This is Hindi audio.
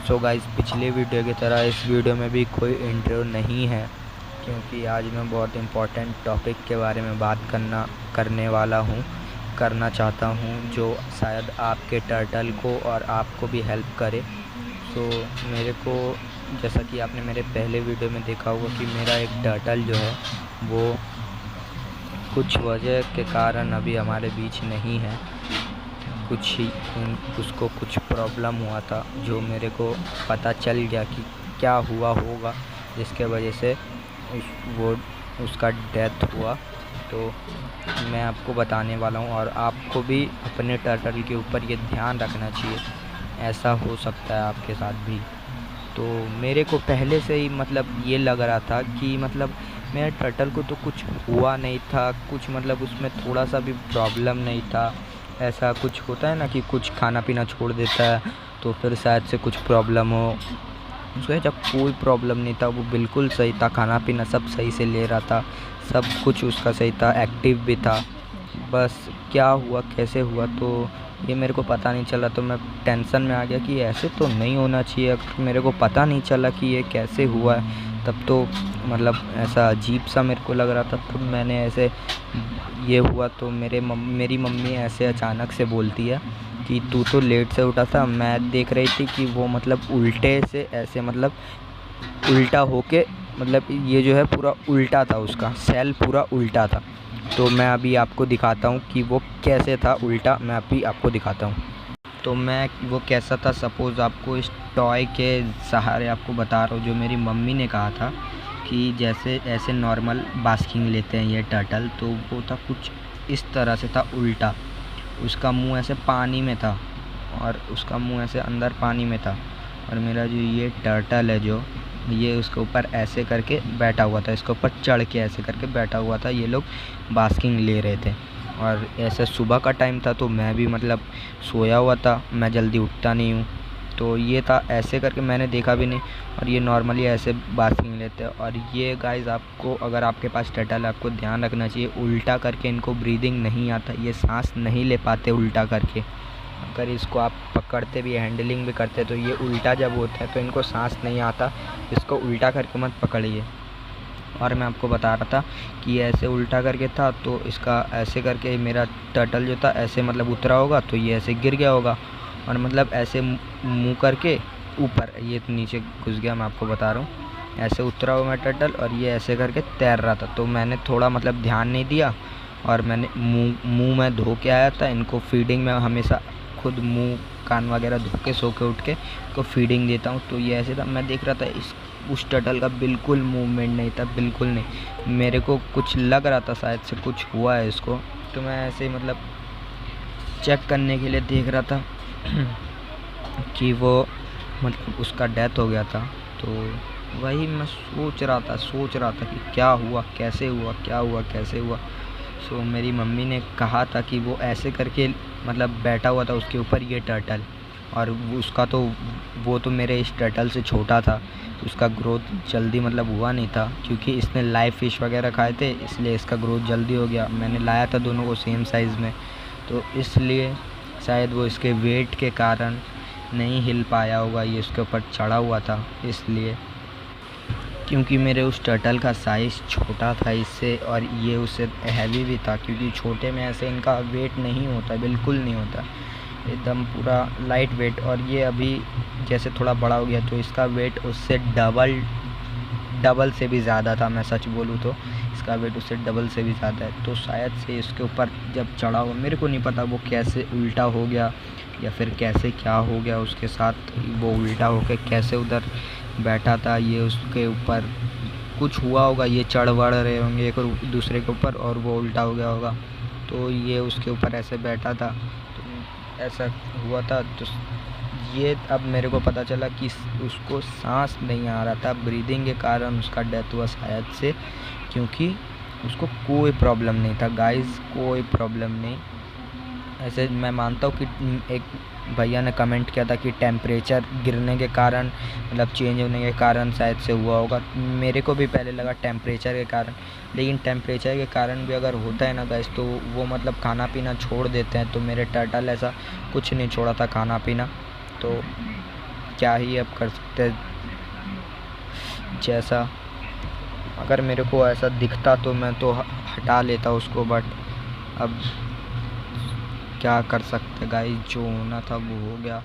सो गाइस, पिछले वीडियो की तरह इस वीडियो में भी कोई इंट्रो नहीं है, क्योंकि आज मैं बहुत इम्पोर्टेंट टॉपिक के बारे में बात करना चाहता हूँ जो शायद आपके टर्टल को और आपको भी हेल्प करे। सो मेरे को, जैसा कि आपने मेरे पहले वीडियो में देखा होगा कि मेरा एक टर्टल जो है वो कुछ वजह के कारण अभी हमारे बीच नहीं है। उसको कुछ प्रॉब्लम हुआ था जो मेरे को पता चल गया कि क्या हुआ होगा, जिसके वजह से उसका डेथ हुआ। तो मैं आपको बताने वाला हूँ और आपको भी अपने टर्टल के ऊपर ये ध्यान रखना चाहिए, ऐसा हो सकता है आपके साथ भी। तो मेरे को पहले से ही ये लग रहा था कि मेरे टर्टल को तो कुछ हुआ नहीं था, कुछ उसमें थोड़ा सा भी प्रॉब्लम नहीं था। ऐसा कुछ होता है ना कि कुछ खाना पीना छोड़ देता है तो फिर शायद से कुछ प्रॉब्लम हो। उसको जब कोई प्रॉब्लम नहीं था, वो बिल्कुल सही था, खाना पीना सब सही से ले रहा था, सब कुछ उसका सही था, एक्टिव भी था। बस क्या हुआ, कैसे हुआ, तो ये मेरे को पता नहीं चला। तो मैं टेंशन में आ गया कि ऐसे तो नहीं होना चाहिए। अगर मेरे को पता नहीं चला कि ये कैसे हुआ है, तब तो ऐसा अजीब सा मेरे को लग रहा था। तब मैंने ऐसे ये हुआ तो मेरी मम्मी ऐसे अचानक से बोलती है कि तू तो लेट से उठा था। मैं देख रही थी कि वो उल्टे से ऐसे उल्टा होके ये जो है पूरा उल्टा था, उसका सेल पूरा उल्टा था। तो मैं अभी आपको दिखाता हूँ कि वो कैसे था उल्टा। मैं अभी आपको दिखाता हूँ। तो मैं वो कैसा था, सपोज़ आपको इस टॉय के सहारे आपको बता रहा हूँ। जो मेरी मम्मी ने कहा था कि जैसे ऐसे नॉर्मल बास्किंग लेते हैं ये टर्टल, तो वो था कुछ इस तरह से था उल्टा। उसका मुंह ऐसे पानी में था और उसका मुंह ऐसे अंदर पानी में था, और मेरा जो ये टर्टल है जो ये उसके ऊपर ऐसे करके बैठा हुआ था, इसके ऊपर चढ़ के ऐसे करके बैठा हुआ था। ये लोग बास्किंग ले रहे थे और ऐसे सुबह का टाइम था, तो मैं भी सोया हुआ था, मैं जल्दी उठता नहीं हूँ। तो ये था ऐसे करके, मैंने देखा भी नहीं, और ये नॉर्मली ऐसे बास्किंग लेते हैं। और ये गाइस, आपको अगर आपके पास टर्टल है, आपको ध्यान रखना चाहिए, उल्टा करके इनको ब्रीदिंग नहीं आता, ये सांस नहीं ले पाते उल्टा करके। अगर इसको आप पकड़ते भी, हैंडलिंग भी करते, तो ये उल्टा जब होता है तो इनको सांस नहीं आता। इसको उल्टा करके मत पकड़िए। और मैं आपको बता रहा था कि ऐसे उल्टा करके था, तो इसका ऐसे करके मेरा टर्टल जो था ऐसे उतरा होगा, तो ये ऐसे गिर गया होगा। और ऐसे मुँह करके ऊपर ये नीचे घुस गया। मैं आपको बता रहा हूँ, ऐसे उतरा हुआ मेरा टर्टल और ये ऐसे करके तैर रहा था। तो मैंने थोड़ा ध्यान नहीं दिया, और मैंने मुँह में धो के आया था। इनको फीडिंग में हमेशा खुद मुँह कान वगैरह धो के सो के उठ के इसको फीडिंग देता हूँ। तो ये ऐसे था, मैं देख रहा था उस टर्टल का बिल्कुल मूवमेंट नहीं था, बिल्कुल नहीं। मेरे को कुछ लग रहा था शायद से कुछ हुआ है इसको, तो मैं ऐसे चेक करने के लिए देख रहा था कि वो उसका डेथ हो गया था। तो वही मैं सोच रहा था कि क्या हुआ, कैसे हुआ, क्या हुआ, कैसे हुआ। सो मेरी मम्मी ने कहा था कि वो ऐसे करके बैठा हुआ था उसके ऊपर ये टर्टल, और उसका तो वो तो मेरे इस टर्टल से छोटा था, उसका ग्रोथ जल्दी हुआ नहीं था, क्योंकि इसने लाइव फिश वगैरह खाए थे, इसलिए इसका ग्रोथ जल्दी हो गया। मैंने लाया था दोनों को सेम साइज़ में, तो इसलिए शायद वो इसके वेट के कारण नहीं हिल पाया होगा। ये उसके ऊपर चढ़ा हुआ था इसलिए, क्योंकि मेरे उस टर्टल का साइज़ छोटा था इससे, और ये उससे हैवी भी था, क्योंकि छोटे में ऐसे इनका वेट नहीं होता, बिल्कुल नहीं होता, एकदम पूरा लाइट वेट। और ये अभी जैसे थोड़ा बड़ा हो गया, तो इसका वेट उससे डबल से भी ज़्यादा था। मैं सच बोलूँ तो इसका वेट उससे डबल से भी ज़्यादा है। तो शायद से इसके ऊपर जब चढ़ा हुआ, मेरे को नहीं पता वो कैसे उल्टा हो गया या फिर कैसे क्या हो गया उसके साथ, वो उल्टा होकर कैसे उधर बैठा था। ये उसके ऊपर कुछ हुआ होगा, ये चढ़ बढ़ रहे होंगे एक दूसरे के ऊपर, और वो उल्टा हो गया होगा, तो ये उसके ऊपर ऐसे बैठा था, तो ऐसा हुआ था। तो ये अब मेरे को पता चला कि उसको सांस नहीं आ रहा था, ब्रीदिंग के कारण उसका डेथ हुआ शायद से, क्योंकि उसको कोई प्रॉब्लम नहीं था गाइस, कोई प्रॉब्लम नहीं। ऐसे मैं मानता हूँ कि एक भैया ने कमेंट किया था कि टेम्परेचर गिरने के कारण, चेंज होने के कारण शायद से हुआ होगा। मेरे को भी पहले लगा टेम्परेचर के कारण, लेकिन टेम्परेचर के कारण भी अगर होता है ना गाइस, तो वो खाना पीना छोड़ देते हैं। तो मेरे टर्टल ऐसा कुछ नहीं छोड़ा था खाना पीना, तो क्या ही अब कर सकते हैं। जैसा अगर मेरे को ऐसा दिखता तो मैं तो हटा लेता उसको, बट अब क्या कर सकते गाइस, जो होना था वो हो गया।